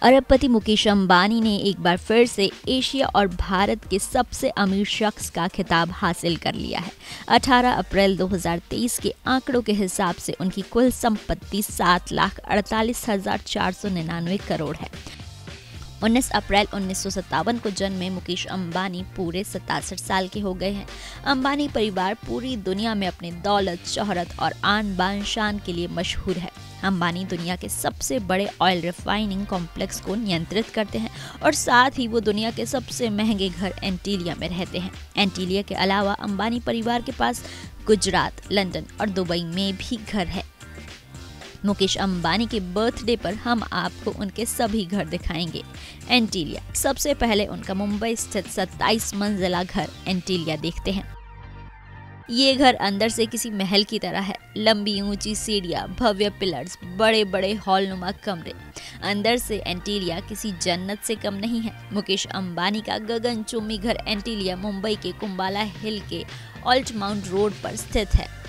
अरबपति मुकेश अंबानी ने एक बार फिर से एशिया और भारत के सबसे अमीर शख्स का खिताब हासिल कर लिया है। 18 अप्रैल 2023 के आंकड़ों के हिसाब से उनकी कुल संपत्ति 7,48,499 करोड़ है। 19 अप्रैल 1957 को जन्मे मुकेश अंबानी पूरे 67 साल के हो गए हैं। अंबानी परिवार पूरी दुनिया में अपनी दौलत, शोहरत और आन बान शान के लिए मशहूर है। अंबानी दुनिया के सबसे बड़े ऑयल रिफाइनिंग कॉम्प्लेक्स को नियंत्रित करते हैं और साथ ही वो दुनिया के सबसे महंगे घर एंटीलिया में रहते हैं। एंटीलिया के अलावा अंबानी परिवार के पास गुजरात, लंदन और दुबई में भी घर है। मुकेश अंबानी के बर्थडे पर हम आपको उनके सभी घर दिखाएंगे। एंटीलिया, सबसे पहले उनका मुंबई स्थित 27 मंजिला घर एंटीलिया देखते हैं। ये घर अंदर से किसी महल की तरह है। लंबी ऊंची सीढ़ियां, भव्य पिलर्स, बड़े बड़े हॉलनुमा कमरे। अंदर से एंटीलिया किसी जन्नत से कम नहीं है। मुकेश अंबानी का गगनचुंबी घर एंटीलिया मुंबई के कुंबाला हिल के ऑल्ट माउंट रोड पर स्थित है।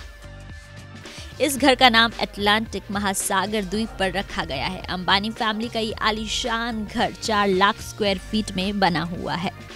इस घर का नाम अटलांटिक महासागर द्वीप पर रखा गया है। अंबानी फैमिली का ये आलीशान घर 4 लाख स्क्वायर फीट में बना हुआ है।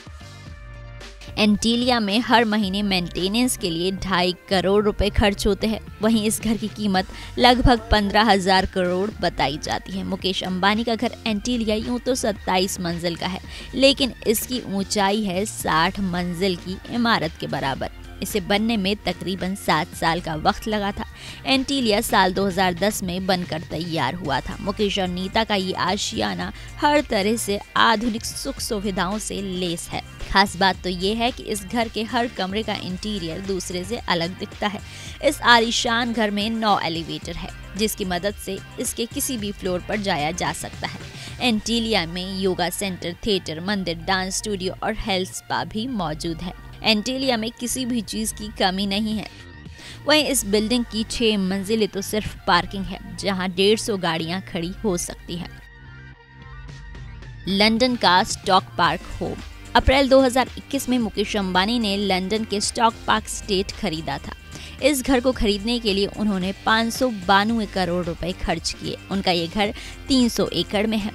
एंटीलिया में हर महीने मेंटेनेंस के लिए 2.5 करोड़ रुपए खर्च होते हैं। वहीं इस घर की कीमत लगभग 15,000 करोड़ बताई जाती है। मुकेश अंबानी का घर एंटीलिया यूं तो 27 मंजिल का है, लेकिन इसकी ऊंचाई है 60 मंजिल की इमारत के बराबर। इसे बनने में तकरीबन 7 साल का वक्त लगा था। एंटीलिया साल 2010 में बनकर तैयार हुआ था। मुकेश और नीता का ये आशियाना हर तरह से आधुनिक सुख सुविधाओं से लेस है। खास बात तो ये है कि इस घर के हर कमरे का इंटीरियर दूसरे से अलग दिखता है। इस आलीशान घर में 9 एलिवेटर है, जिसकी मदद से इसके किसी भी फ्लोर पर जाया जा सकता है। एंटीलिया में योगा सेंटर, थिएटर, मंदिर, डांस स्टूडियो और हेल्थ स्पा भी मौजूद है। एंटीलिया में किसी भी चीज की कमी नहीं है। वहीं इस बिल्डिंग की 6 मंजिलें तो सिर्फ पार्किंग है, जहां 150 गाड़ियां खड़ी हो सकती हैं। लंदन का स्टॉक पार्क होम। अप्रैल 2021 में मुकेश अंबानी ने लंदन के स्टॉक पार्क स्टेट खरीदा था। इस घर को खरीदने के लिए उन्होंने 592 करोड़ रुपए खर्च किए। उनका ये घर 300 एकड़ में है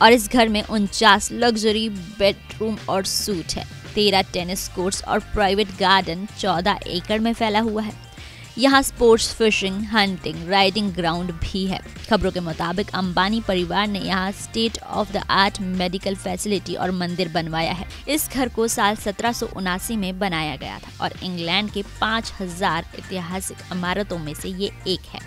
और इस घर में 49 लग्जरी बेडरूम और सूट है। 13 टेनिस कोर्ट्स और प्राइवेट गार्डन 14 एकड़ में फैला हुआ है। यहाँ sports, fishing, hunting, riding ground भी है। खबरों के मुताबिक अंबानी परिवार ने यहाँ state of the art medical facility और मंदिर बनवाया है। इस घर को साल 1779 में बनाया गया था और इंग्लैंड के 5000 ऐतिहासिक इमारतों में से ये एक है।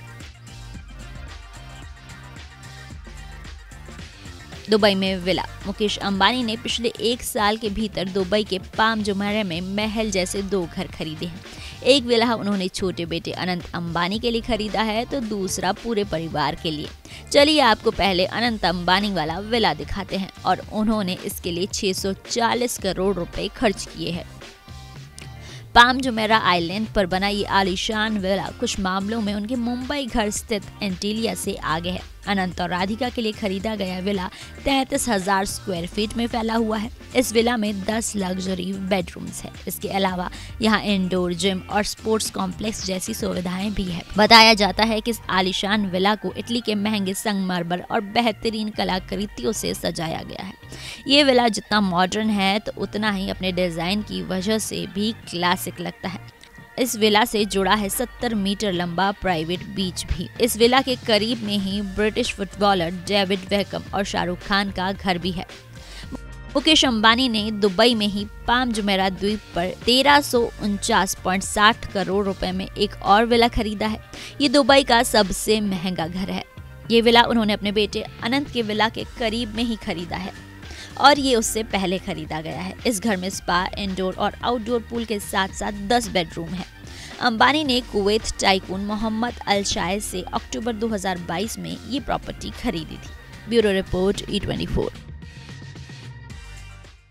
दुबई में विला। मुकेश अंबानी ने पिछले 1 साल के भीतर दुबई के पाम जुमैरह में महल जैसे 2 घर खरीदे हैं। एक विला उन्होंने छोटे बेटे अनंत अंबानी के लिए खरीदा है तो दूसरा पूरे परिवार के लिए। चलिए आपको पहले अनंत अंबानी वाला विला दिखाते हैं और उन्होंने इसके लिए 640 करोड़ रुपए खर्च किए हैं। पाम जुमैरह आइलैंड पर बना ये आलीशान विला कुछ मामलों में उनके मुंबई घर स्थित एंटीलिया से आगे है। अनंत और राधिका के लिए खरीदा गया विला 33,000 स्क्वायर फीट में फैला हुआ है। इस विला में 10 लग्जरी बेडरूम्स है। इसके अलावा यहाँ इंडोर जिम और स्पोर्ट्स कॉम्प्लेक्स जैसी सुविधाएं भी है। बताया जाता है कि इस आलीशान विला को इटली के महंगे संगमरमर और बेहतरीन कलाकृतियों से सजाया गया है। ये विला जितना मॉडर्न है तो उतना ही अपने डिजाइन की वजह से भी क्लासिक लगता है। इस विला से जुड़ा है 70 मीटर लंबा प्राइवेट बीच भी। इस विला के करीब में ही ब्रिटिश फुटबॉलर डेविड बेकहम और शाहरुख खान का घर भी है। मुकेश अंबानी ने दुबई में ही पाम जुमैरह द्वीप पर 1349.60 करोड़ रुपए में एक और विला खरीदा है। ये दुबई का सबसे महंगा घर है। ये विला उन्होंने अपने बेटे अनंत के विला के करीब में ही खरीदा है और ये उससे पहले खरीदा गया है। इस घर में स्पा, इंडोर और आउटडोर पूल के साथ साथ 10 बेडरूम है। अंबानी ने कुवैत टाइकून मोहम्मद अल शायद से अक्टूबर 2022 में ये प्रॉपर्टी खरीदी थी। Bureau report E24।